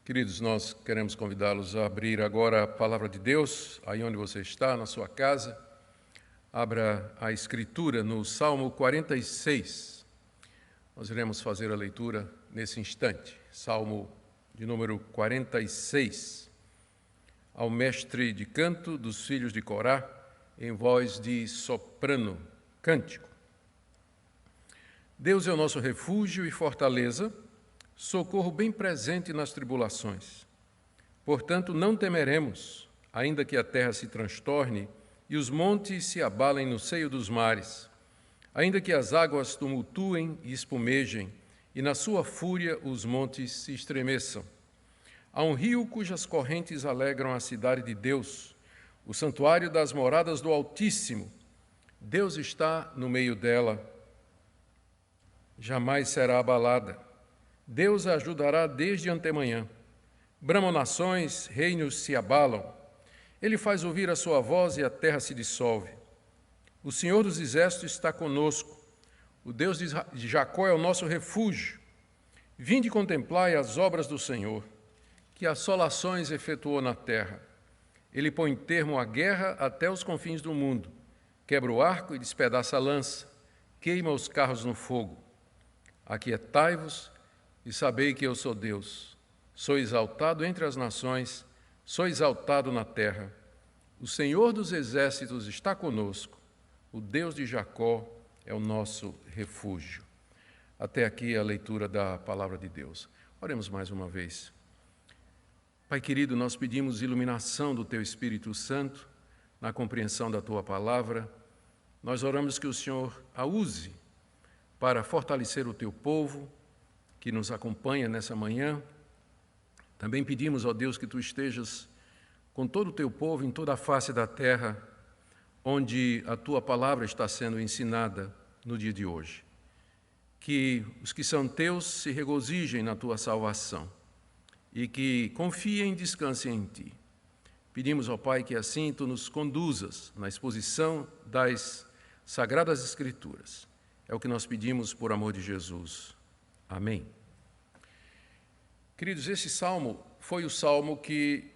Queridos, nós queremos convidá-los a abrir agora a Palavra de Deus, aí onde você está, na sua casa. Abra a Escritura no Salmo 46. Nós iremos fazer a leitura nesse instante. Salmo de número 46. Ao mestre de canto dos filhos de Corá, em voz de soprano, cântico. Deus é o nosso refúgio e fortaleza, socorro bem presente nas tribulações. Portanto, não temeremos, ainda que a terra se transtorne e os montes se abalem no seio dos mares, ainda que as águas tumultuem e espumejem, e na sua fúria os montes se estremeçam. Há um rio cujas correntes alegram a cidade de Deus, o santuário das moradas do Altíssimo. Deus está no meio dela, jamais será abalada. Deus a ajudará desde antemanhã. Bramam nações, reinos se abalam. Ele faz ouvir a sua voz e a terra se dissolve. O Senhor dos Exércitos está conosco. O Deus de Jacó é o nosso refúgio. Vinde contemplai as obras do Senhor, que assolações efetuou na terra. Ele põe termo à guerra até os confins do mundo. Quebra o arco e despedaça a lança. Queima os carros no fogo. Aquietai-vos e sabei que eu sou Deus. Sou exaltado entre as nações, sou exaltado na terra. O Senhor dos Exércitos está conosco. O Deus de Jacó é o nosso refúgio. Até aqui a leitura da palavra de Deus. Oremos mais uma vez. Pai querido, nós pedimos iluminação do Teu Espírito Santo na compreensão da Tua palavra. Nós oramos que o Senhor a use para fortalecer o Teu povo, que nos acompanha nessa manhã. Também pedimos, ó Deus, que Tu estejas com todo o Teu povo em toda a face da terra, onde a Tua palavra está sendo ensinada no dia de hoje. Que os que são Teus se regozijem na Tua salvação e que confiem e descansem em Ti. Pedimos, ó Pai, que assim Tu nos conduzas na exposição das Sagradas Escrituras. É o que nós pedimos por amor de Jesus. Amém. Queridos, esse salmo foi o salmo que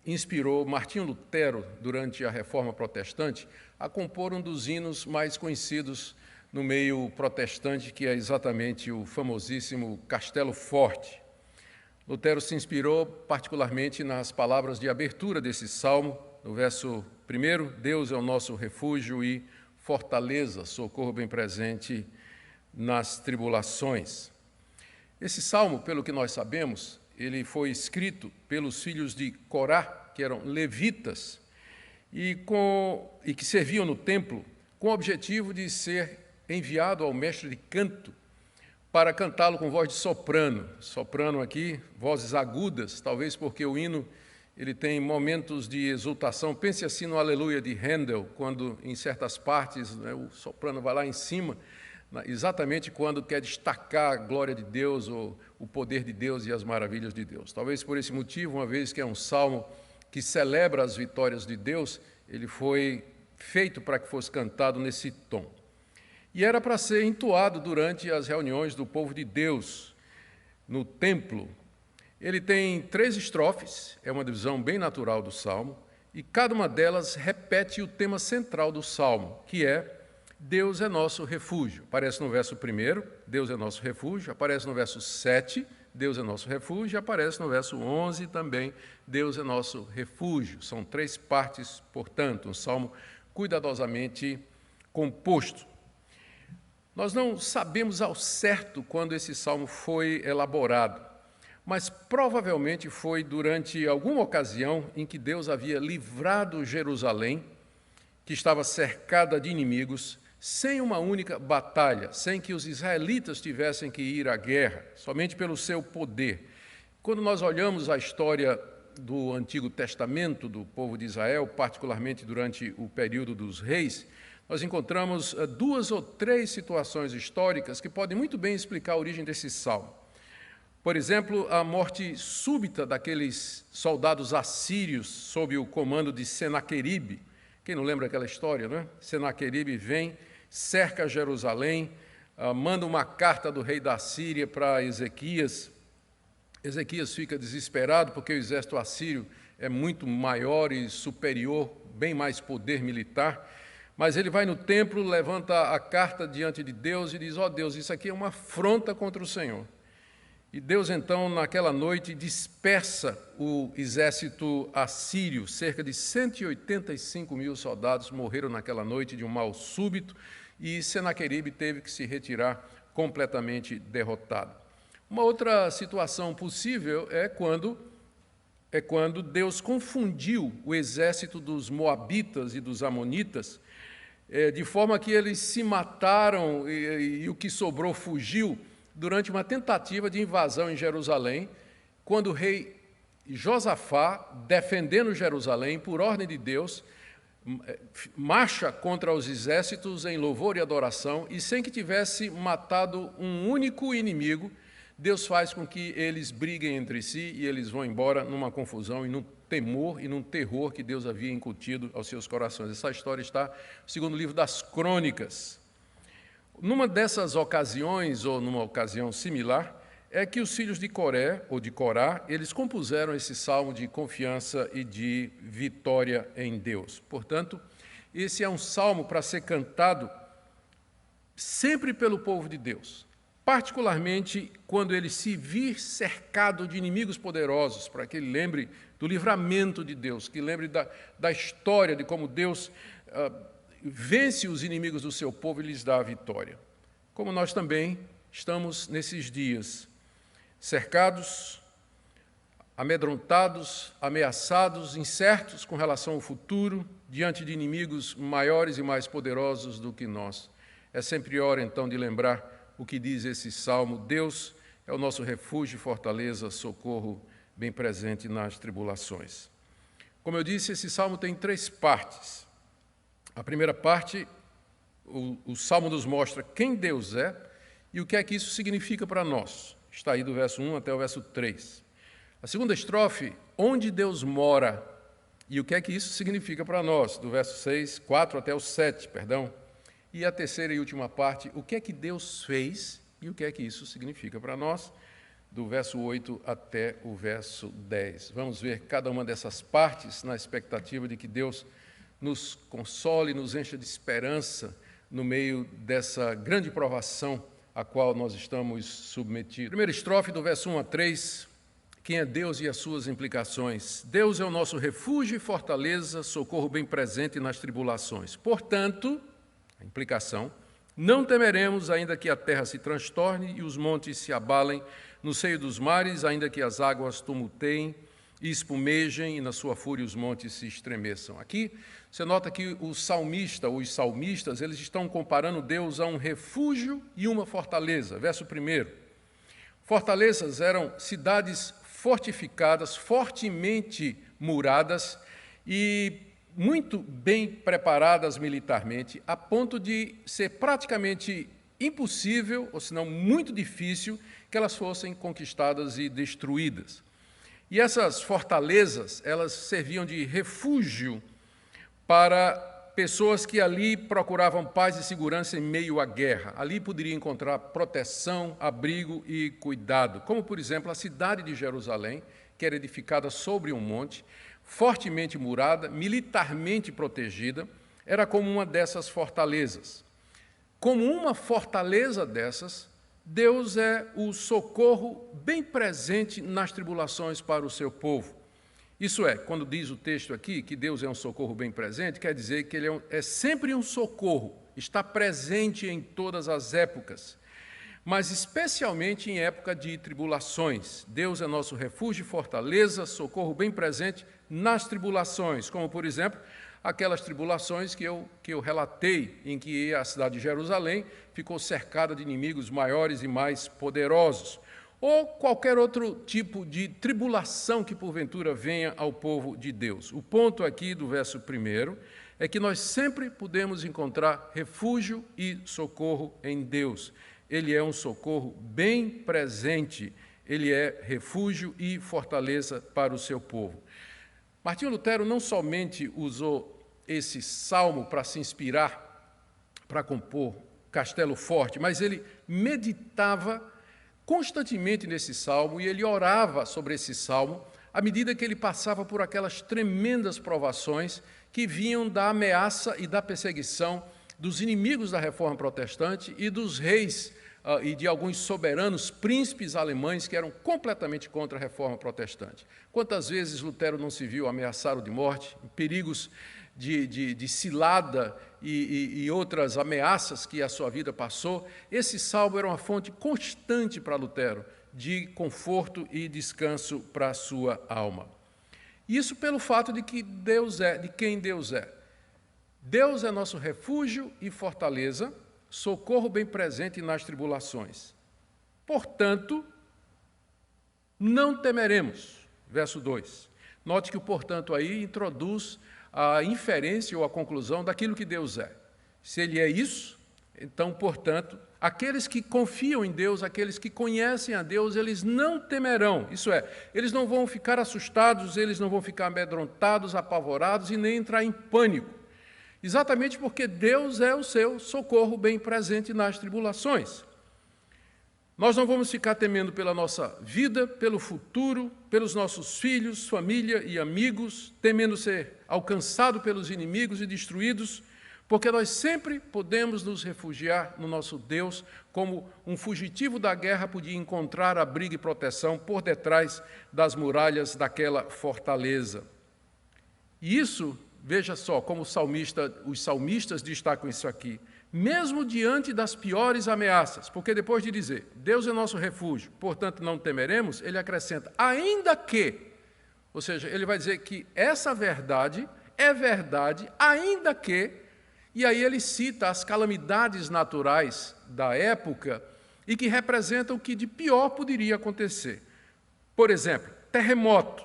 inspirou Martinho Lutero, durante a Reforma Protestante, a compor um dos hinos mais conhecidos no meio protestante, que é exatamente o famosíssimo Castelo Forte. Lutero se inspirou particularmente nas palavras de abertura desse salmo, no verso 1, Deus é o nosso refúgio e fortaleza, socorro bem presente nas tribulações. Esse salmo, pelo que nós sabemos, ele foi escrito pelos filhos de Corá, que eram levitas, e que serviam no templo, com o objetivo de ser enviado ao mestre de canto para cantá-lo com voz de soprano. Soprano aqui, vozes agudas, talvez porque o hino ele tem momentos de exultação. Pense assim no Aleluia de Handel, quando em certas partes o soprano vai lá em cima, exatamente quando quer destacar a glória de Deus, ou o poder de Deus e as maravilhas de Deus. Talvez por esse motivo, uma vez que é um salmo que celebra as vitórias de Deus, ele foi feito para que fosse cantado nesse tom. E era para ser entoado durante as reuniões do povo de Deus no templo. Ele tem 3 estrofes, é uma divisão bem natural do salmo, e cada uma delas repete o tema central do salmo, que é Deus é nosso refúgio. Aparece no verso 1, Deus é nosso refúgio. Aparece no verso 7, Deus é nosso refúgio. Aparece no verso 11 também, Deus é nosso refúgio. São 3 partes, portanto, um salmo cuidadosamente composto. Nós não sabemos ao certo quando esse salmo foi elaborado, mas provavelmente foi durante alguma ocasião em que Deus havia livrado Jerusalém, que estava cercada de inimigos, sem uma única batalha, sem que os israelitas tivessem que ir à guerra, somente pelo seu poder. Quando nós olhamos a história do Antigo Testamento do povo de Israel, particularmente durante o período dos reis, nós encontramos 2 ou 3 situações históricas que podem muito bem explicar a origem desse salmo. Por exemplo, a morte súbita daqueles soldados assírios sob o comando de Senaqueribe. Quem não lembra aquela história, né? Senaqueribe vem, cerca Jerusalém, manda uma carta do rei da Síria para Ezequias, Ezequias fica desesperado porque o exército assírio é muito maior e superior, bem mais poder militar, mas ele vai no templo, levanta a carta diante de Deus e diz: ó Deus, isso aqui é uma afronta contra o Senhor. E Deus, então, naquela noite, dispersa o exército assírio. Cerca de 185 mil soldados morreram naquela noite de um mal súbito, e Senaqueribe teve que se retirar completamente derrotado. Uma outra situação possível é quando Deus confundiu o exército dos moabitas e dos amonitas, de forma que eles se mataram e o que sobrou fugiu, durante uma tentativa de invasão em Jerusalém, quando o rei Josafá, defendendo Jerusalém, por ordem de Deus, marcha contra os exércitos em louvor e adoração, e sem que tivesse matado um único inimigo, Deus faz com que eles briguem entre si e eles vão embora numa confusão e num temor e num terror que Deus havia incutido aos seus corações. Essa história está no segundo livro das Crônicas. Numa dessas ocasiões, ou numa ocasião similar, é que os filhos de Coré, ou de Corá, eles compuseram esse salmo de confiança e de vitória em Deus. Portanto, esse é um salmo para ser cantado sempre pelo povo de Deus, particularmente quando ele se vir cercado de inimigos poderosos, para que ele lembre do livramento de Deus, que lembre da história de como Deus vence os inimigos do seu povo e lhes dá a vitória. Como nós também estamos nesses dias, cercados, amedrontados, ameaçados, incertos com relação ao futuro, diante de inimigos maiores e mais poderosos do que nós. É sempre hora, então, de lembrar o que diz esse salmo: Deus é o nosso refúgio, fortaleza, socorro bem presente nas tribulações. Como eu disse, esse salmo tem 3 partes. A primeira parte, o salmo nos mostra quem Deus é e o que é que isso significa para nós. Está aí do verso 1 até o verso 3. A segunda estrofe, onde Deus mora e o que é que isso significa para nós, do verso 4 até o 7, perdão. E a terceira e última parte, o que é que Deus fez e o que é que isso significa para nós, do verso 8 até o verso 10. Vamos ver cada uma dessas partes na expectativa de que Deus nos console, nos encha de esperança no meio dessa grande provação a qual nós estamos submetidos. Primeira estrofe, do verso 1 a 3, quem é Deus e as suas implicações. Deus é o nosso refúgio e fortaleza, socorro bem presente nas tribulações. Portanto, a implicação, não temeremos, ainda que a terra se transtorne e os montes se abalem, no seio dos mares, ainda que as águas tumulteiem e espumejem, e na sua fúria os montes se estremeçam. Aqui, você nota que os salmistas, eles estão comparando Deus a um refúgio e uma fortaleza. Verso 1. Fortalezas eram cidades fortificadas, fortemente muradas e muito bem preparadas militarmente, a ponto de ser praticamente impossível, ou senão muito difícil, que elas fossem conquistadas e destruídas. E essas fortalezas, elas serviam de refúgio para pessoas que ali procuravam paz e segurança em meio à guerra. Ali poderiam encontrar proteção, abrigo e cuidado, como, por exemplo, a cidade de Jerusalém, que era edificada sobre um monte, fortemente murada, militarmente protegida, era como uma dessas fortalezas. Como uma fortaleza dessas, Deus é o socorro bem presente nas tribulações para o seu povo. Isso é, quando diz o texto aqui que Deus é um socorro bem presente, quer dizer que Ele é sempre um socorro, está presente em todas as épocas, mas especialmente em época de tribulações. Deus é nosso refúgio e fortaleza, socorro bem presente nas tribulações, como, por exemplo, aquelas tribulações que eu relatei, em que a cidade de Jerusalém ficou cercada de inimigos maiores e mais poderosos, ou qualquer outro tipo de tribulação que porventura venha ao povo de Deus. O ponto aqui do verso 1 é que nós sempre podemos encontrar refúgio e socorro em Deus. Ele é um socorro bem presente, ele é refúgio e fortaleza para o seu povo. Martinho Lutero não somente usou esse salmo para se inspirar, para compor Castelo Forte, mas ele meditava constantemente nesse salmo, e ele orava sobre esse salmo à medida que ele passava por aquelas tremendas provações que vinham da ameaça e da perseguição dos inimigos da Reforma Protestante e dos reis e de alguns soberanos príncipes alemães que eram completamente contra a Reforma Protestante. Quantas vezes Lutero não se viu ameaçado de morte, perigos de cilada e outras ameaças que a sua vida passou? Esse salmo era uma fonte constante para Lutero de conforto e descanso para a sua alma. Isso pelo fato de que Deus é, de quem Deus é. Deus é nosso refúgio e fortaleza, socorro bem presente nas tribulações. Portanto, não temeremos. Verso 2. Note que o portanto aí introduz a inferência ou a conclusão daquilo que Deus é. Se ele é isso, então, portanto, aqueles que confiam em Deus, aqueles que conhecem a Deus, eles não temerão. Isso é, eles não vão ficar assustados, eles não vão ficar amedrontados, apavorados e nem entrar em pânico. Exatamente porque Deus é o seu socorro bem presente nas tribulações. Nós não vamos ficar temendo pela nossa vida, pelo futuro, pelos nossos filhos, família e amigos, temendo ser alcançado pelos inimigos e destruídos, porque nós sempre podemos nos refugiar no nosso Deus, como um fugitivo da guerra podia encontrar abrigo e proteção por detrás das muralhas daquela fortaleza. E isso, veja só, como os salmistas destacam isso aqui, mesmo diante das piores ameaças, porque depois de dizer, Deus é nosso refúgio, portanto não temeremos, ele acrescenta, ainda que, ou seja, ele vai dizer que essa verdade é verdade, ainda que, e aí ele cita as calamidades naturais da época e que representam o que de pior poderia acontecer. Por exemplo, terremoto.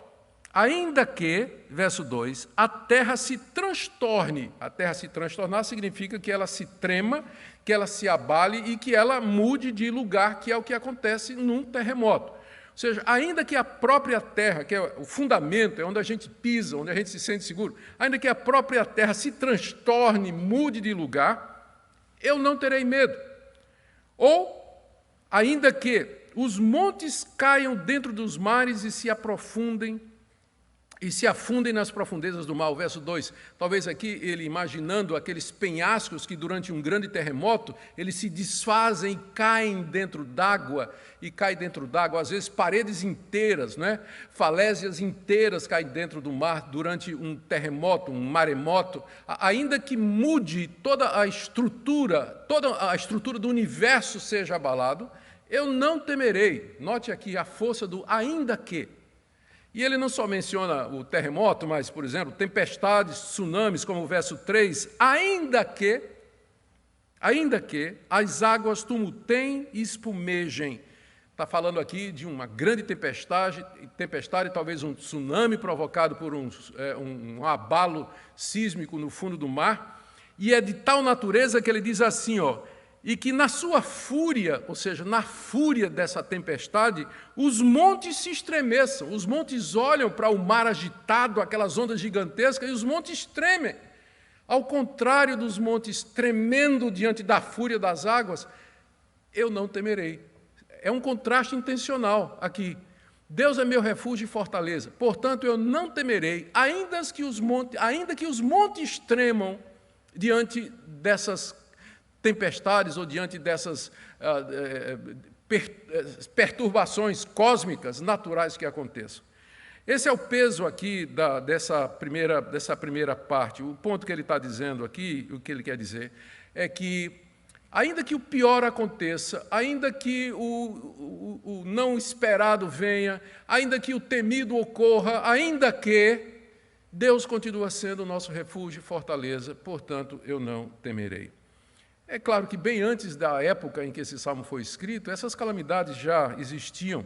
Ainda que, verso 2, a terra se transtorne. A terra se transtornar significa que ela se trema, que ela se abale e que ela mude de lugar, que é o que acontece num terremoto. Ou seja, ainda que a própria terra, que é o fundamento, é onde a gente pisa, onde a gente se sente seguro, ainda que a própria terra se transtorne, mude de lugar, eu não terei medo. Ou, ainda que os montes caiam dentro dos mares e se aprofundem, e se afundem nas profundezas do mar. O verso 2, talvez aqui ele imaginando aqueles penhascos que durante um grande terremoto, eles se desfazem e caem dentro d'água, às vezes paredes inteiras, né? Falésias inteiras caem dentro do mar durante um terremoto, um maremoto, ainda que mude toda a estrutura do universo seja abalado, eu não temerei. Note aqui a força do ainda que. E ele não só menciona o terremoto, mas, por exemplo, tempestades, tsunamis, como o verso 3, ainda que as águas tumultem e espumejem. Está falando aqui de uma grande tempestade, talvez um tsunami provocado por um abalo sísmico no fundo do mar, e é de tal natureza que ele diz assim, e que na sua fúria, ou seja, na fúria dessa tempestade, os montes se estremeçam, os montes olham para o mar agitado, aquelas ondas gigantescas, e os montes tremem. Ao contrário dos montes tremendo diante da fúria das águas, eu não temerei. É um contraste intencional aqui. Deus é meu refúgio e fortaleza, portanto eu não temerei, ainda que os montes tremam diante dessas tempestades ou diante dessas perturbações cósmicas naturais que aconteçam. Esse é o peso aqui dessa primeira parte. O ponto que ele está dizendo aqui, o que ele quer dizer, é que, ainda que o pior aconteça, ainda que o não esperado venha, ainda que o temido ocorra, ainda que Deus continua sendo o nosso refúgio e fortaleza, portanto, eu não temerei. É claro que bem antes da época em que esse salmo foi escrito, essas calamidades já existiam.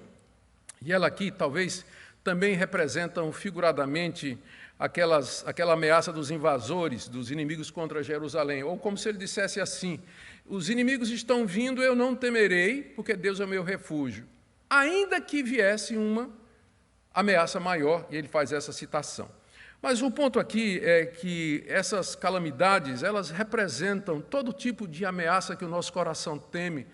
E ela aqui, talvez, também representam figuradamente aquela ameaça dos invasores, dos inimigos contra Jerusalém. Ou como se ele dissesse assim, os inimigos estão vindo, eu não temerei, porque Deus é o meu refúgio. Ainda que viesse uma ameaça maior, e ele faz essa citação. Mas o ponto aqui é que essas calamidades, elas representam todo tipo de ameaça que o nosso coração teme,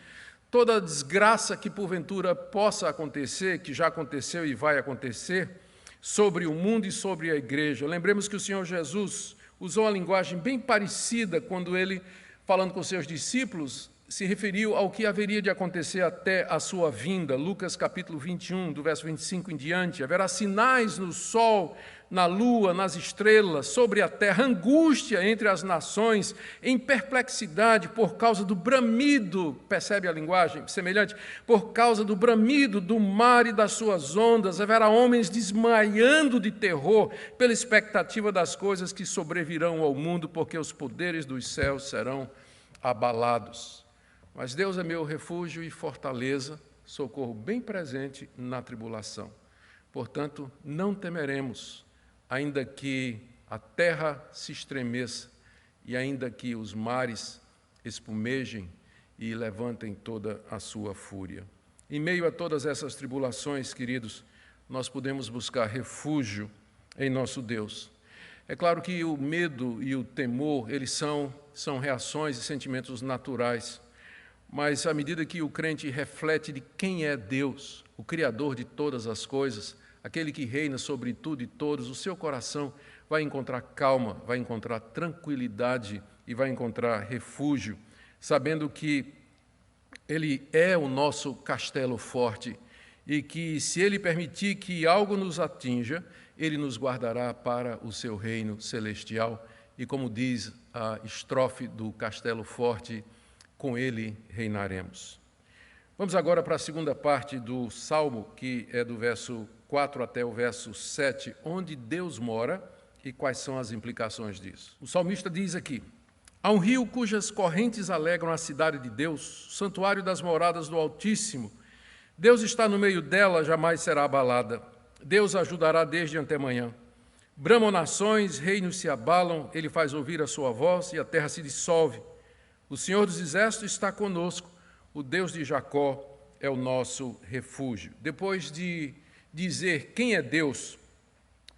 toda desgraça que porventura possa acontecer, que já aconteceu e vai acontecer, sobre o mundo e sobre a igreja. Lembremos que o Senhor Jesus usou uma linguagem bem parecida quando ele, falando com seus discípulos, se referiu ao que haveria de acontecer até a sua vinda. Lucas capítulo 21, do verso 25 em diante. Haverá sinais no sol, na lua, nas estrelas, sobre a terra, angústia entre as nações, em perplexidade por causa do bramido, percebe a linguagem semelhante? Por causa do bramido do mar e das suas ondas, haverá homens desmaiando de terror pela expectativa das coisas que sobrevirão ao mundo, porque os poderes dos céus serão abalados. Mas Deus é meu refúgio e fortaleza, socorro bem presente na tribulação. Portanto, não temeremos, ainda que a terra se estremeça e ainda que os mares espumejem e levantem toda a sua fúria. Em meio a todas essas tribulações, queridos, nós podemos buscar refúgio em nosso Deus. É claro que o medo e o temor, eles são reações e sentimentos naturais. Mas, à medida que o crente reflete de quem é Deus, o Criador de todas as coisas, aquele que reina sobre tudo e todos, o seu coração vai encontrar calma, vai encontrar tranquilidade e vai encontrar refúgio, sabendo que Ele é o nosso castelo forte e que, se Ele permitir que algo nos atinja, Ele nos guardará para o seu reino celestial. E como diz a estrofe do castelo forte, com ele reinaremos. Vamos agora para a segunda parte do Salmo, que é do verso 4 até o verso 7, onde Deus mora e quais são as implicações disso. O salmista diz aqui: há um rio cujas correntes alegram a cidade de Deus, santuário das moradas do Altíssimo. Deus está no meio dela, jamais será abalada. Deus ajudará desde antemanhã. Bramam nações, reinos se abalam, ele faz ouvir a sua voz e a terra se dissolve. O Senhor dos Exércitos está conosco, o Deus de Jacó é o nosso refúgio. Depois de dizer quem é Deus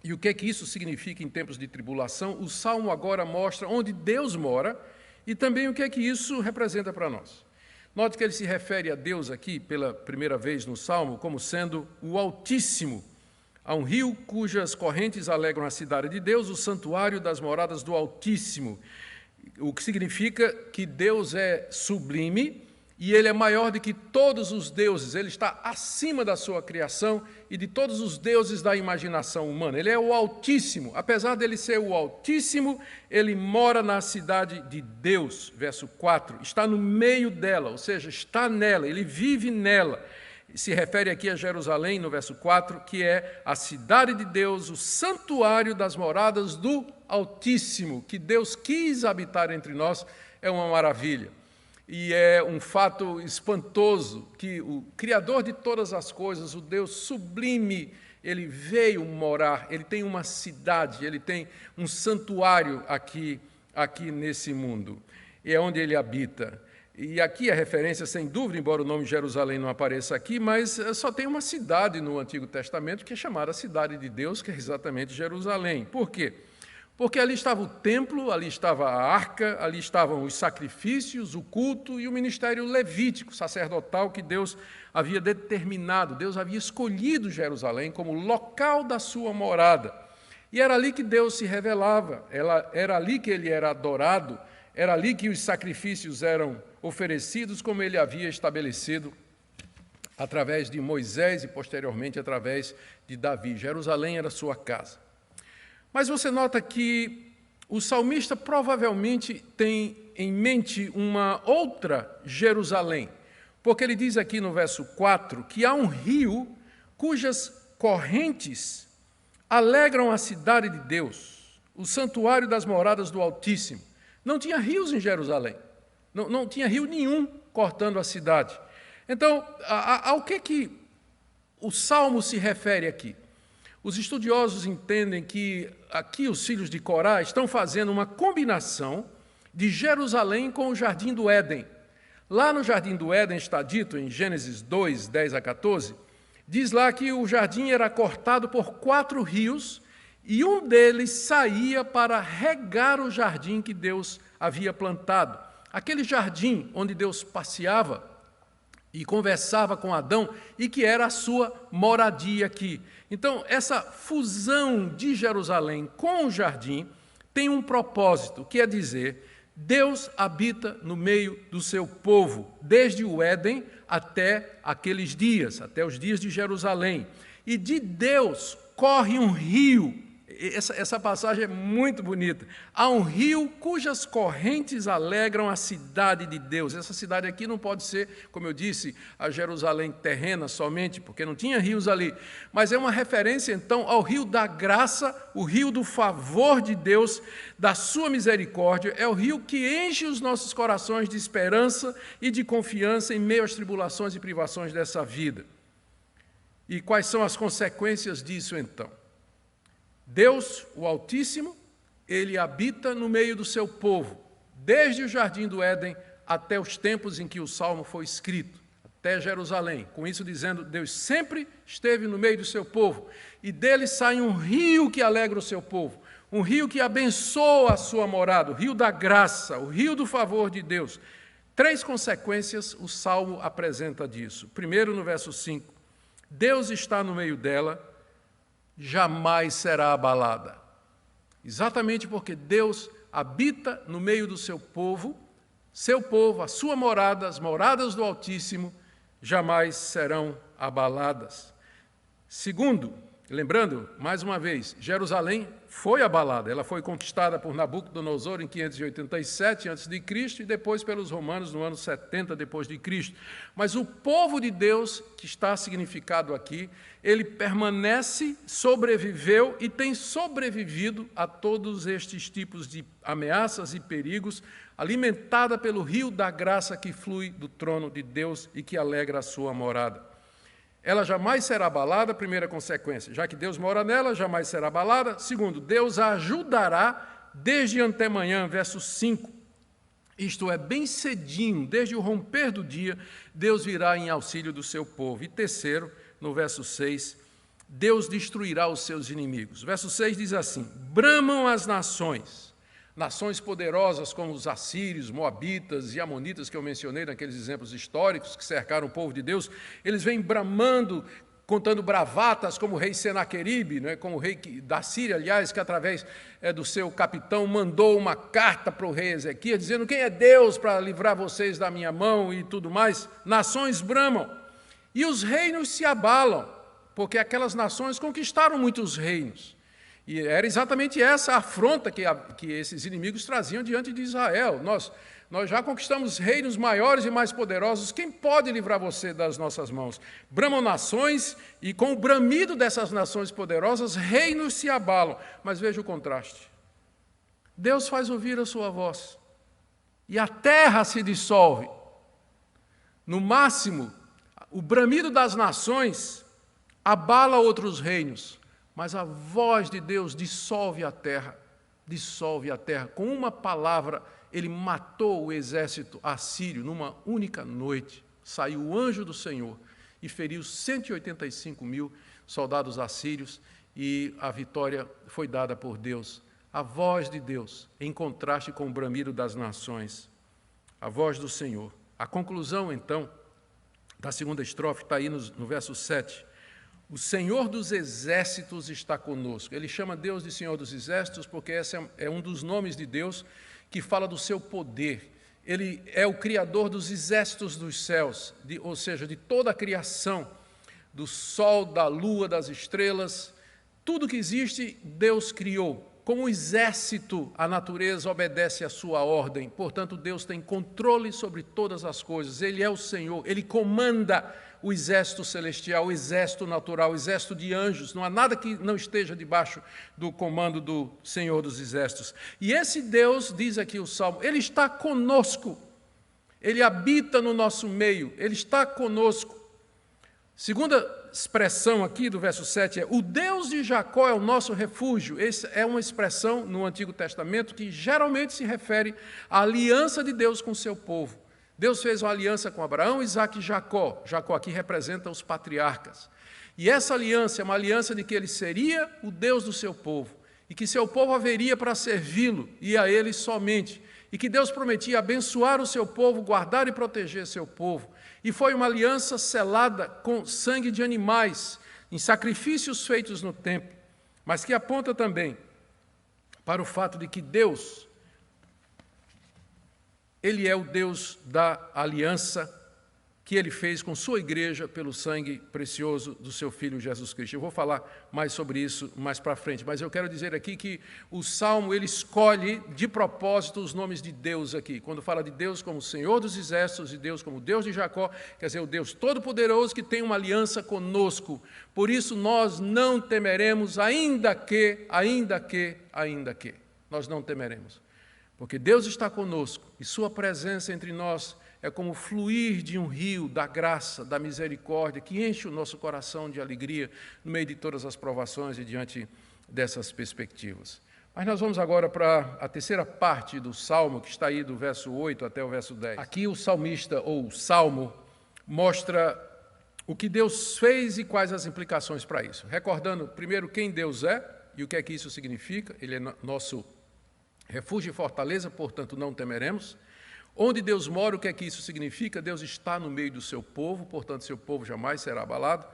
e o que é que isso significa em tempos de tribulação, o Salmo agora mostra onde Deus mora e também o que é que isso representa para nós. Note que ele se refere a Deus aqui, pela primeira vez no Salmo, como sendo o Altíssimo. Há um rio cujas correntes alegram a cidade de Deus, o santuário das moradas do Altíssimo. O que significa que Deus é sublime e Ele é maior do que todos os deuses. Ele está acima da sua criação e de todos os deuses da imaginação humana. Ele é o Altíssimo. Apesar dele ser o Altíssimo, Ele mora na cidade de Deus. Verso 4. Está no meio dela, ou seja, está nela, Ele vive nela. Se refere aqui a Jerusalém, no verso 4, que é a cidade de Deus, o santuário das moradas do Altíssimo, que Deus quis habitar entre nós, é uma maravilha. E é um fato espantoso que o Criador de todas as coisas, o Deus sublime, Ele veio morar, Ele tem uma cidade, Ele tem um santuário aqui nesse mundo, e é onde Ele habita. E aqui a referência, sem dúvida, embora o nome Jerusalém não apareça aqui, mas só tem uma cidade no Antigo Testamento que é chamada Cidade de Deus, que é exatamente Jerusalém. Por quê? Porque ali estava o templo, ali estava a arca, ali estavam os sacrifícios, o culto e o ministério levítico, sacerdotal, que Deus havia determinado. Deus havia escolhido Jerusalém como local da sua morada. E era ali que Deus se revelava, era ali que Ele era adorado, era ali que os sacrifícios eram oferecidos, como Ele havia estabelecido através de Moisés e, posteriormente, através de Davi. Jerusalém era sua casa. Mas você nota que o salmista provavelmente tem em mente uma outra Jerusalém, porque ele diz aqui no verso 4 que há um rio cujas correntes alegram a cidade de Deus, o santuário das moradas do Altíssimo. Não tinha rios em Jerusalém, não tinha rio nenhum cortando a cidade. Então, ao que o Salmo se refere aqui? Os estudiosos entendem que aqui os filhos de Corá estão fazendo uma combinação de Jerusalém com o Jardim do Éden. Lá no Jardim do Éden está dito, em Gênesis 2, 10 a 14, diz lá que o jardim era cortado por 4 rios e um deles saía para regar o jardim que Deus havia plantado. Aquele jardim onde Deus passeava e conversava com Adão, e que era a sua moradia aqui. Então, essa fusão de Jerusalém com o jardim tem um propósito, que é dizer, Deus habita no meio do seu povo, desde o Éden até aqueles dias, até os dias de Jerusalém. E de Deus corre um rio. Essa passagem é muito bonita. Há um rio cujas correntes alegram a cidade de Deus. Essa cidade aqui não pode ser, como eu disse, a Jerusalém terrena somente, porque não tinha rios ali. Mas é uma referência, então, ao rio da graça, o rio do favor de Deus, da sua misericórdia. É o rio que enche os nossos corações de esperança e de confiança em meio às tribulações e privações dessa vida. E quais são as consequências disso, então? Deus, o Altíssimo, ele habita no meio do seu povo, desde o jardim do Éden até os tempos em que o Salmo foi escrito, até Jerusalém. Com isso dizendo, Deus sempre esteve no meio do seu povo, e dele sai um rio que alegra o seu povo, um rio que abençoa a sua morada, o rio da graça, o rio do favor de Deus. 3 consequências o Salmo apresenta disso. Primeiro, no verso 5, Deus está no meio dela, jamais será abalada. Exatamente porque Deus habita no meio do seu povo, a sua morada, as moradas do Altíssimo, jamais serão abaladas. Segundo, lembrando, mais uma vez, Jerusalém foi abalada, ela foi conquistada por Nabucodonosor em 587 a.C. e depois pelos romanos no ano 70 depois de Cristo. Mas o povo de Deus, que está significado aqui, ele permanece, sobreviveu e tem sobrevivido a todos estes tipos de ameaças e perigos, alimentada pelo rio da graça que flui do trono de Deus e que alegra a sua morada. Ela jamais será abalada, primeira consequência, já que Deus mora nela, jamais será abalada. Segundo, Deus a ajudará desde antemanhã, verso 5. Isto é, bem cedinho, desde o romper do dia, Deus virá em auxílio do seu povo. E terceiro, no verso 6, Deus destruirá os seus inimigos. Verso 6 diz assim, bramam as nações poderosas como os assírios, moabitas e amonitas que eu mencionei naqueles exemplos históricos que cercaram o povo de Deus, eles vêm bramando, contando bravatas como o rei Senaqueribe, né, como o rei da Síria, aliás, que através do seu capitão mandou uma carta para o rei Ezequias, dizendo quem é Deus para livrar vocês da minha mão e tudo mais. Nações bramam e os reinos se abalam, porque aquelas nações conquistaram muitos reinos. E era exatamente essa a afronta que esses inimigos traziam diante de Israel. Nós já conquistamos reinos maiores e mais poderosos, quem pode livrar você das nossas mãos? Bramam nações, e com o bramido dessas nações poderosas, reinos se abalam. Mas veja o contraste. Deus faz ouvir a sua voz, e a terra se dissolve. No máximo, o bramido das nações abala outros reinos, mas a voz de Deus dissolve a terra. Com uma palavra, ele matou o exército assírio numa única noite. Saiu o anjo do Senhor e feriu 185.000 soldados assírios, e a vitória foi dada por Deus. A voz de Deus, em contraste com o bramido das nações. A voz do Senhor. A conclusão, então, da segunda estrofe está aí no verso 7. O Senhor dos exércitos está conosco. Ele chama Deus de Senhor dos exércitos porque esse é um dos nomes de Deus que fala do seu poder. Ele é o Criador dos exércitos dos céus, ou seja, de toda a criação, do sol, da lua, das estrelas. Tudo que existe, Deus criou. Como exército, a natureza obedece à sua ordem. Portanto, Deus tem controle sobre todas as coisas. Ele é o Senhor, Ele comanda o exército celestial, o exército natural, o exército de anjos. Não há nada que não esteja debaixo do comando do Senhor dos exércitos. E esse Deus, diz aqui o Salmo, Ele está conosco. Ele habita no nosso meio, Ele está conosco. Segunda expressão aqui do verso 7 é: o Deus de Jacó é o nosso refúgio. Essa é uma expressão no Antigo Testamento que geralmente se refere à aliança de Deus com o seu povo. Deus fez uma aliança com Abraão, Isaque e Jacó. Jacó aqui representa os patriarcas. E essa aliança é uma aliança de que ele seria o Deus do seu povo, e que seu povo haveria para servi-lo, e a ele somente, e que Deus prometia abençoar o seu povo, guardar e proteger seu povo. E foi uma aliança selada com sangue de animais, em sacrifícios feitos no templo, mas que aponta também para o fato de que Deus, Ele é o Deus da aliança que Ele fez com sua igreja pelo sangue precioso do seu Filho Jesus Cristo. Eu vou falar mais sobre isso mais para frente, mas eu quero dizer aqui que o Salmo, ele escolhe de propósito os nomes de Deus aqui. Quando fala de Deus como Senhor dos Exércitos e Deus como Deus de Jacó, quer dizer, o Deus Todo-Poderoso que tem uma aliança conosco. Por isso nós não temeremos, ainda que, nós não temeremos. Porque Deus está conosco e sua presença entre nós é como o fluir de um rio da graça, da misericórdia, que enche o nosso coração de alegria no meio de todas as provações e diante dessas perspectivas. Mas nós vamos agora para a terceira parte do Salmo, que está aí do verso 8 até o verso 10. Aqui o salmista, ou o Salmo, mostra o que Deus fez e quais as implicações para isso. Recordando, primeiro, quem Deus é e o que é que isso significa. Ele é nosso refúgio e fortaleza, portanto, não temeremos. Onde Deus mora, o que é que isso significa? Deus está no meio do seu povo, portanto, seu povo jamais será abalado.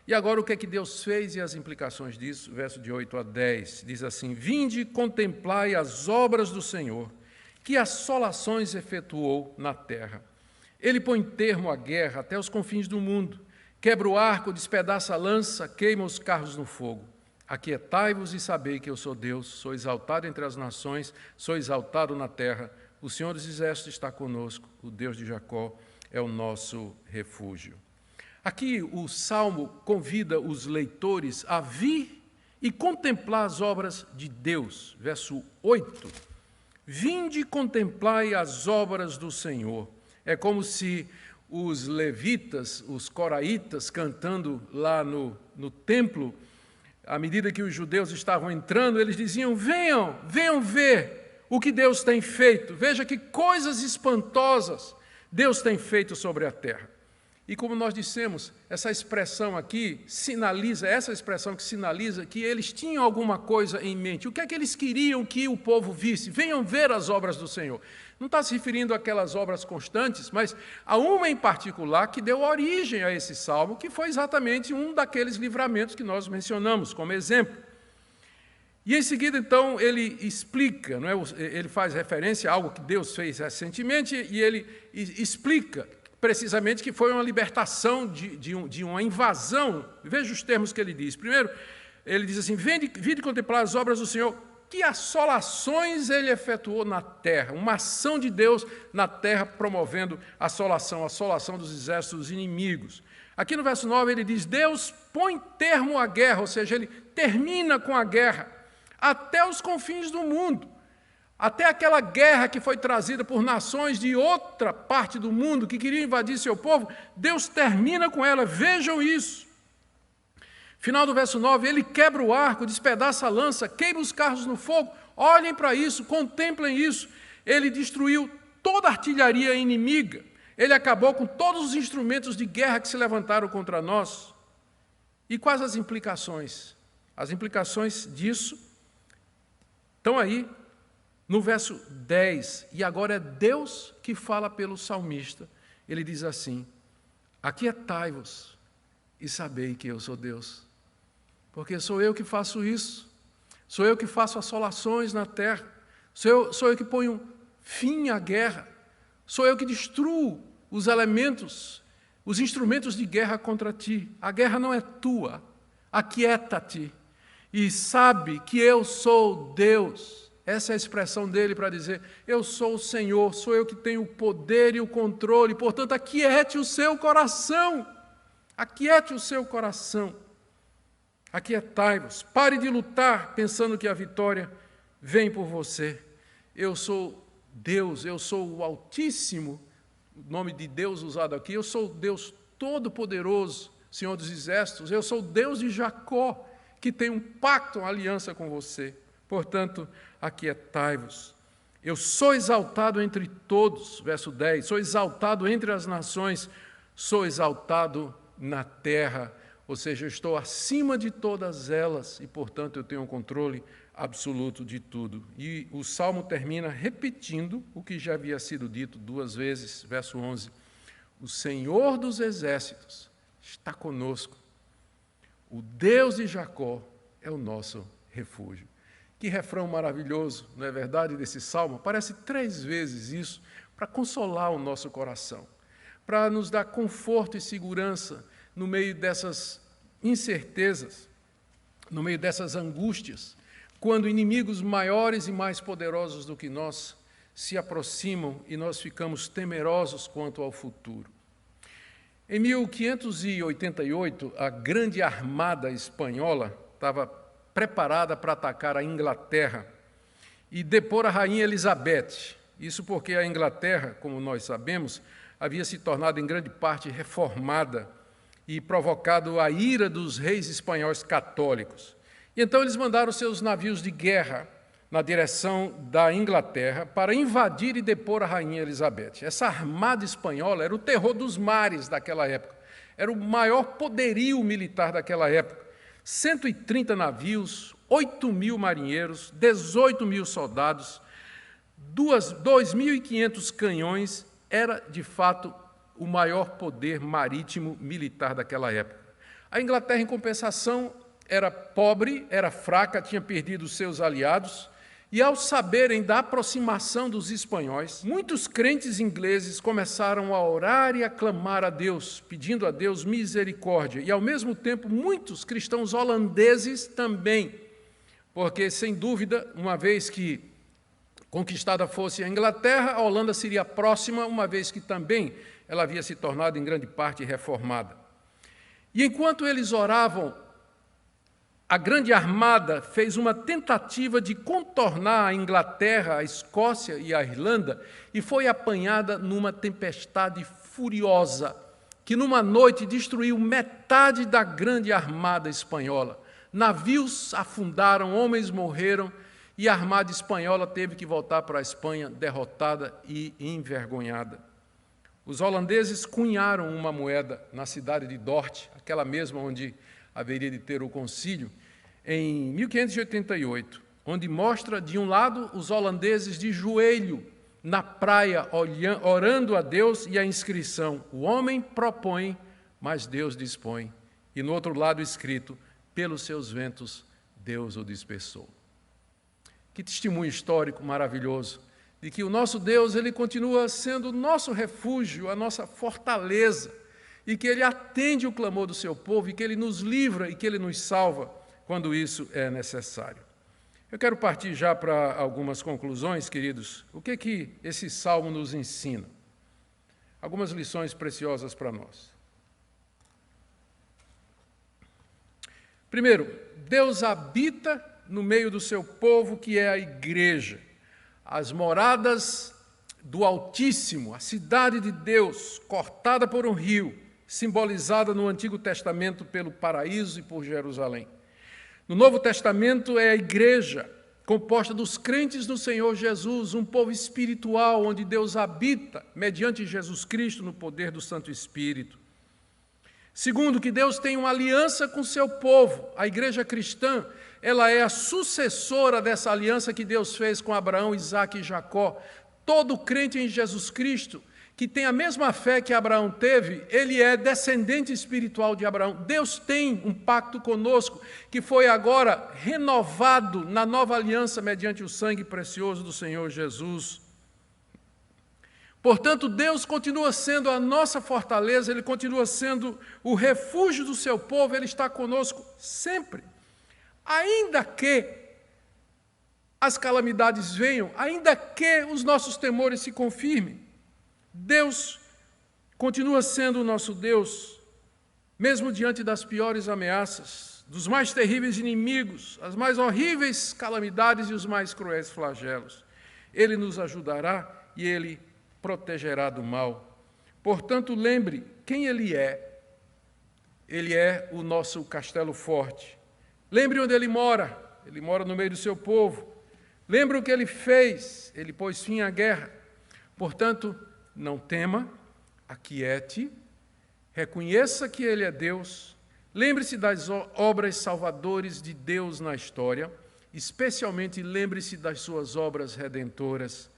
E agora, o que é que Deus fez e as implicações disso? Verso de 8 a 10, diz assim: Vinde e contemplai as obras do Senhor, que assolações efetuou na terra. Ele põe termo à guerra até os confins do mundo, quebra o arco, despedaça a lança, queima os carros no fogo. Aquietai-vos e sabei que eu sou Deus, sou exaltado entre as nações, sou exaltado na terra. O Senhor dos Exércitos está conosco, o Deus de Jacó é o nosso refúgio. Aqui o Salmo convida os leitores a vir e contemplar as obras de Deus. Verso 8. Vinde e contemplai as obras do Senhor. É como se os levitas, os coraitas, cantando lá no templo, à medida que os judeus estavam entrando, eles diziam: venham ver o que Deus tem feito. Veja que coisas espantosas Deus tem feito sobre a terra. E como nós dissemos, essa expressão aqui sinaliza, essa expressão que sinaliza que eles tinham alguma coisa em mente. O que é que eles queriam que o povo visse? Venham ver as obras do Senhor. Não está se referindo àquelas obras constantes, mas a uma em particular que deu origem a esse salmo, que foi exatamente um daqueles livramentos que nós mencionamos como exemplo. E em seguida, então, ele explica, não é? Ele faz referência a algo que Deus fez recentemente e ele explica precisamente que foi uma libertação de uma invasão. Veja os termos que ele diz. Primeiro, ele diz assim: vinde contemplar as obras do Senhor, que assolações ele efetuou na terra. Uma ação de Deus na terra promovendo a assolação dos exércitos inimigos. Aqui no verso 9 ele diz: Deus põe termo à guerra, ou seja, ele termina com a guerra até os confins do mundo, até aquela guerra que foi trazida por nações de outra parte do mundo que queriam invadir seu povo. Deus termina com ela, vejam isso. Final do verso 9, ele quebra o arco, despedaça a lança, queima os carros no fogo. Olhem para isso, contemplem isso. Ele destruiu toda a artilharia inimiga, ele acabou com todos os instrumentos de guerra que se levantaram contra nós. E quais as implicações? As implicações disso estão aí no verso 10, e agora é Deus que fala pelo salmista. Ele diz assim: aquietai-vos e sabei que eu sou Deus, porque sou eu que faço isso, sou eu que faço assolações na terra, sou eu que ponho fim à guerra, sou eu que destruo os elementos, os instrumentos de guerra contra ti. A guerra não é tua, aquieta-te e sabe que eu sou Deus. Essa é a expressão dele para dizer: eu sou o Senhor, sou eu que tenho o poder e o controle, portanto, aquiete o seu coração, aquiete o seu coração, aquietai-vos, pare de lutar pensando que a vitória vem por você. Eu sou Deus, eu sou o Altíssimo, o nome de Deus usado aqui, eu sou Deus Todo-Poderoso, Senhor dos Exércitos, eu sou o Deus de Jacó, que tem um pacto, uma aliança com você. Portanto, aquietai-vos. Eu sou exaltado entre todos, verso 10, sou exaltado entre as nações, sou exaltado na terra, ou seja, eu estou acima de todas elas e, portanto, eu tenho um controle absoluto de tudo. E o Salmo termina repetindo o que já havia sido dito 2 vezes, verso 11. O Senhor dos Exércitos está conosco. O Deus de Jacó é o nosso refúgio. Que refrão maravilhoso, não é verdade, desse Salmo? Aparece 3 vezes isso para consolar o nosso coração, para nos dar conforto e segurança no meio dessas incertezas, no meio dessas angústias, quando inimigos maiores e mais poderosos do que nós se aproximam e nós ficamos temerosos quanto ao futuro. Em 1588, a grande armada espanhola estava preparada para atacar a Inglaterra e depor a rainha Elizabeth. Isso porque a Inglaterra, como nós sabemos, havia se tornado em grande parte reformada e provocado a ira dos reis espanhóis católicos. E então eles mandaram seus navios de guerra na direção da Inglaterra para invadir e depor a rainha Elizabeth. Essa armada espanhola era o terror dos mares daquela época, era o maior poderio militar daquela época. 130 navios, 8.000 marinheiros, 18.000 soldados, 2.500 canhões, era, de fato, o maior poder marítimo militar daquela época. A Inglaterra, em compensação, era pobre, era fraca, tinha perdido seus aliados, e ao saberem da aproximação dos espanhóis, muitos crentes ingleses começaram a orar e a clamar a Deus, pedindo a Deus misericórdia, e ao mesmo tempo muitos cristãos holandeses também, porque, sem dúvida, uma vez que conquistada fosse a Inglaterra, a Holanda seria próxima, uma vez que também ela havia se tornado em grande parte reformada. E enquanto eles oravam, a grande armada fez uma tentativa de contornar a Inglaterra, a Escócia e a Irlanda e foi apanhada numa tempestade furiosa, que numa noite destruiu metade da grande armada espanhola. Navios afundaram, homens morreram e a armada espanhola teve que voltar para a Espanha derrotada e envergonhada. Os holandeses cunharam uma moeda na cidade de Dort, aquela mesma onde haveria de ter o concílio, em 1588, onde mostra, de um lado, os holandeses de joelho na praia, orando a Deus, e a inscrição: o homem propõe, mas Deus dispõe. E no outro lado escrito: pelos seus ventos Deus o dispersou. Que testemunho histórico maravilhoso de que o nosso Deus, ele continua sendo o nosso refúgio, a nossa fortaleza, e que ele atende o clamor do seu povo, e que ele nos livra e que ele nos salva quando isso é necessário. Eu quero partir já para algumas conclusões, queridos. O que esse salmo nos ensina? Algumas lições preciosas para nós. Primeiro, Deus habita no meio do seu povo, que é a igreja. As moradas do Altíssimo, a cidade de Deus, cortada por um rio, simbolizada no Antigo Testamento pelo paraíso e por Jerusalém. No Novo Testamento é a igreja, composta dos crentes no Senhor Jesus, um povo espiritual onde Deus habita, mediante Jesus Cristo, no poder do Santo Espírito. Segundo, que Deus tem uma aliança com o seu povo. A igreja cristã, ela é a sucessora dessa aliança que Deus fez com Abraão, Isaque e Jacó. Todo crente em Jesus Cristo, que tem a mesma fé que Abraão teve, ele é descendente espiritual de Abraão. Deus tem um pacto conosco, que foi agora renovado na nova aliança mediante o sangue precioso do Senhor Jesus. Portanto, Deus continua sendo a nossa fortaleza, ele continua sendo o refúgio do seu povo, ele está conosco sempre. Ainda que as calamidades venham, ainda que os nossos temores se confirmem, Deus continua sendo o nosso Deus, mesmo diante das piores ameaças, dos mais terríveis inimigos, as mais horríveis calamidades e os mais cruéis flagelos. Ele nos ajudará e ele protegerá do mal. Portanto, lembre quem ele é. Ele é o nosso castelo forte. Lembre onde ele mora no meio do seu povo. Lembre o que ele fez, ele pôs fim à guerra. Portanto, não tema, aquiete, reconheça que ele é Deus, lembre-se das obras salvadoras de Deus na história especialmente lembre-se das suas obras redentoras,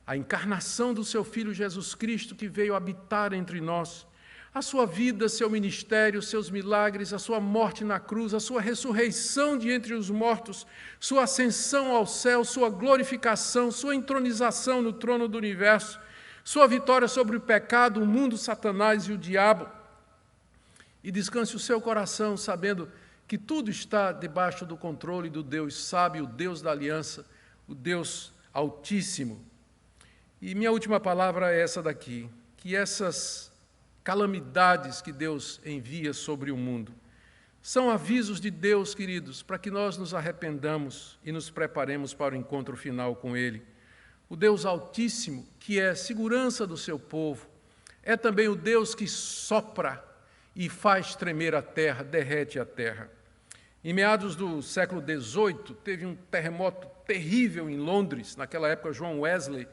a encarnação do seu Filho Jesus Cristo que veio habitar entre nós, a sua vida, seu ministério, seus milagres, a sua morte na cruz, a sua ressurreição de entre os mortos, sua ascensão ao céu, sua glorificação, sua entronização no trono do universo, sua vitória sobre o pecado, o mundo, Satanás e o diabo. E descanse o seu coração sabendo que tudo está debaixo do controle do Deus sábio, o Deus da aliança, o Deus Altíssimo. E minha última palavra é essa daqui, que essas calamidades que Deus envia sobre o mundo são avisos de Deus, queridos, para que nós nos arrependamos e nos preparemos para o encontro final com Ele. O Deus Altíssimo, que é segurança do seu povo, é também o Deus que sopra e faz tremer a terra, derrete a terra. Em meados do século XVIII, teve um terremoto terrível em Londres. Naquela época, John Wesley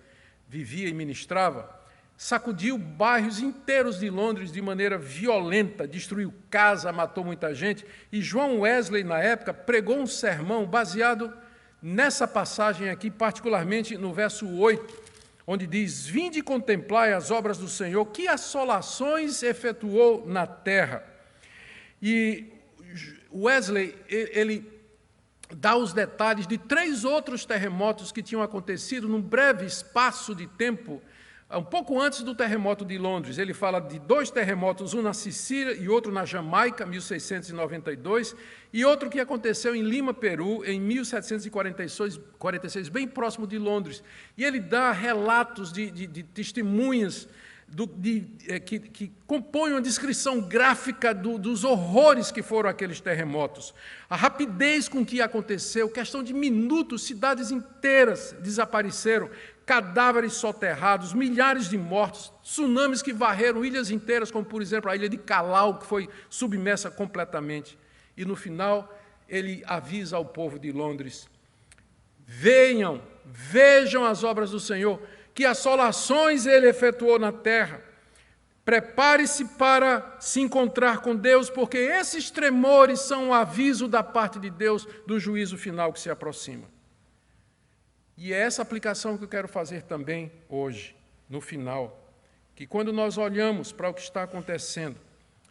vivia e ministrava. Sacudiu bairros inteiros de Londres de maneira violenta, destruiu casa, matou muita gente. E John Wesley, na época, pregou um sermão baseado nessa passagem aqui, particularmente no verso 8, onde diz: vinde contemplai as obras do Senhor, que assolações efetuou na terra. E Wesley, ele dá os detalhes de 3 outros terremotos que tinham acontecido num breve espaço de tempo, um pouco antes do terremoto de Londres. Ele fala de 2 terremotos, um na Sicília e outro na Jamaica, 1692, e outro que aconteceu em Lima, Peru, em 1746, bem próximo de Londres. E ele dá relatos de testemunhas que compõem uma descrição gráfica dos horrores que foram aqueles terremotos. A rapidez com que aconteceu, questão de minutos, cidades inteiras desapareceram, cadáveres soterrados, milhares de mortos, tsunamis que varreram ilhas inteiras, como, por exemplo, a ilha de Calau, que foi submersa completamente. E, no final, ele avisa ao povo de Londres: venham, vejam as obras do Senhor, que assolações Ele efetuou na terra. Prepare-se para se encontrar com Deus, porque esses tremores são um aviso da parte de Deus do juízo final que se aproxima. E é essa aplicação que eu quero fazer também hoje, no final, que quando nós olhamos para o que está acontecendo,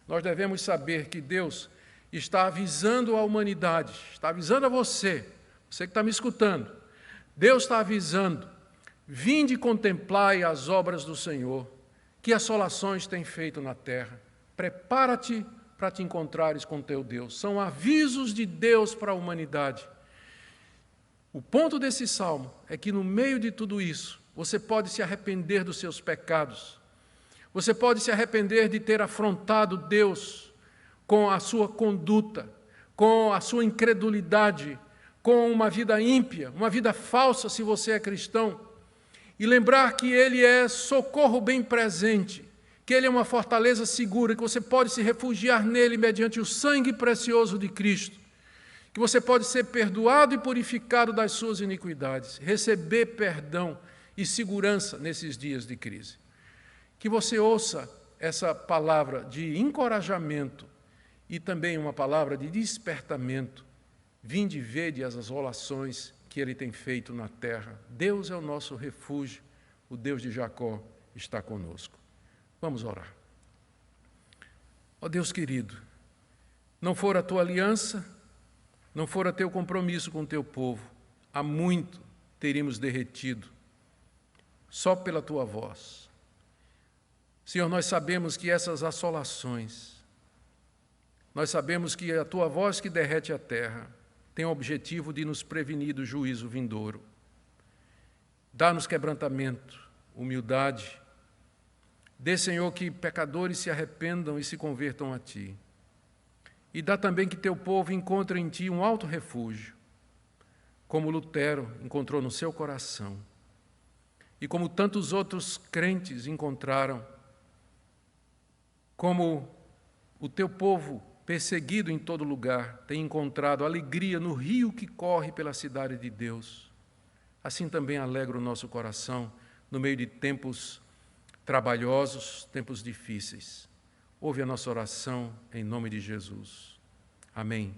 nós devemos saber que Deus está avisando a humanidade, está avisando a você que está me escutando, Deus está avisando: vinde contemplai as obras do Senhor, que assolações tem feito na terra. Prepara-te para te encontrares com teu Deus. São avisos de Deus para a humanidade. O ponto desse salmo é que, no meio de tudo isso, você pode se arrepender dos seus pecados. Você pode se arrepender de ter afrontado Deus com a sua conduta, com a sua incredulidade, com uma vida ímpia, uma vida falsa, se você é cristão. E lembrar que Ele é socorro bem presente, que Ele é uma fortaleza segura, que você pode se refugiar nele mediante o sangue precioso de Cristo, que você pode ser perdoado e purificado das suas iniquidades, receber perdão e segurança nesses dias de crise. Que você ouça essa palavra de encorajamento e também uma palavra de despertamento. Vinde e vede as assolações que Ele tem feito na terra. Deus é o nosso refúgio, o Deus de Jacó está conosco. Vamos orar. Ó Deus querido, não for a Tua aliança, não for a Teu compromisso com o Teu povo, há muito teríamos derretido, só pela Tua voz. Senhor, nós sabemos que essas assolações, nós sabemos que a Tua voz que derrete a terra, tem o objetivo de nos prevenir do juízo vindouro. Dá-nos quebrantamento, humildade. Dê, Senhor, que pecadores se arrependam e se convertam a Ti. E dá também que Teu povo encontre em Ti um alto refúgio, como Lutero encontrou no seu coração, e como tantos outros crentes encontraram, como o Teu povo perseguido em todo lugar, tem encontrado alegria no rio que corre pela cidade de Deus. Assim também alegra o nosso coração no meio de tempos trabalhosos, tempos difíceis. Ouve a nossa oração em nome de Jesus. Amém.